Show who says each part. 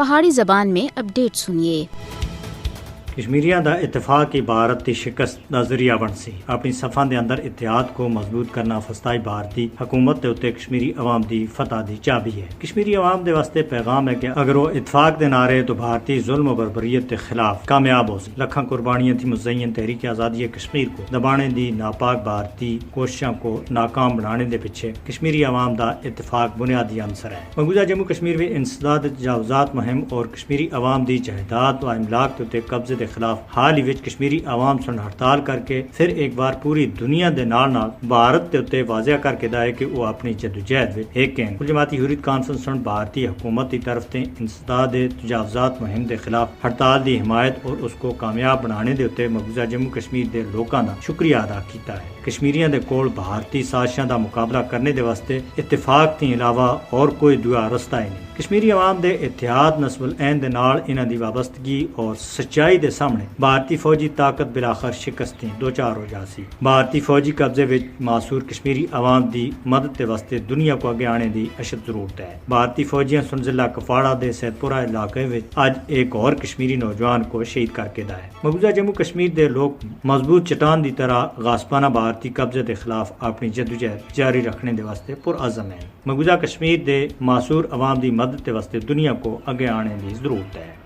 Speaker 1: پہاڑی زبان میں اپڈیٹ سنیے۔
Speaker 2: کشمیریاں دا اتفاق کی بھارت کی شکست دا ذریعہ بن سی۔ اپنی صفاں دے اندر اتحاد کو مضبوط کرنا فستائی بھارتی حکومت دے اتے کشمیری عوام دی فتح دی چابی ہے۔ کشمیری عوام دے واسطے پیغام ہے کہ اگر وہ اتفاق دے نعرے تو بھارتی ظلم و بربریت کے خلاف کامیاب ہو سی۔ لکھاں قربانیاں تھی مزین تحریک آزادی کشمیر کو دبانے دی ناپاک بھارتی کوششوں کو ناکام بنانے دے پیچھے کشمیری عوام دا اتفاق بنیادی عنصر ہے۔ مقبوضہ جموں کشمیر میں انسداد تجاوزات مہم اور کشمیری عوام دی جائیداد و املاک کے اتے قبضے دے خلاف حال ہی وچ کشمیری عوام سن ہڑتال کر کے پھر ایک بار پوری دنیا دے نال بھارت دے اتے واضح کر کے دائے کہ وہ اپنی جدوجہد وچ ایک ہیں۔ کل جماعتی حریت کانفرنس سن بھارتی حکومت دی طرف تے انسداد تجاوزات مہم دے خلاف ہڑتال دی حمایت اور اس کو کامیاب بنانے دے اتے مقبوضہ جموں کشمیر دے لوکاں دا شکریہ ادا کیتا ہے۔ کشمیریاں دے کول بھارتی سازشاں دا مقابلہ کرنے دے واسطے اتفاق کے علاوہ اور کوئی دوسرا رستہ ہی نہیں۔ کشمیری عوام دے اتحاد نسب العین دے نال انہاں دی وابستگی اور سچائی دے سامنے بھارتی فوجی طاقت بلاخر شکستیں دو چار ہو جاسی۔ بھارتی فوجی قبضے وچ معصور کشمیری عوام دی مدد دے واسطے دنیا کو اگے آنے دی اشد ضرورت ہے۔ بھارتی فوجیاں سن ضلع کپواڑہ دے سید پورہ علاقے وچ اج ایک اور کشمیری نوجوان کو شہید کر کے دائے۔ مقبوضہ جموں کشمیر دے لوگ مضبوط چٹان دی طرح غاصبانہ بھارتی قبضے دے خلاف اپنی جدوجہد جاری رکھنے دے واسطے پرعزم ہیں۔ مقبوضہ کشمیر دے معصور عوام دی مدد دے واسطے دنیا کو اگے آنے دی ضرورت ہے۔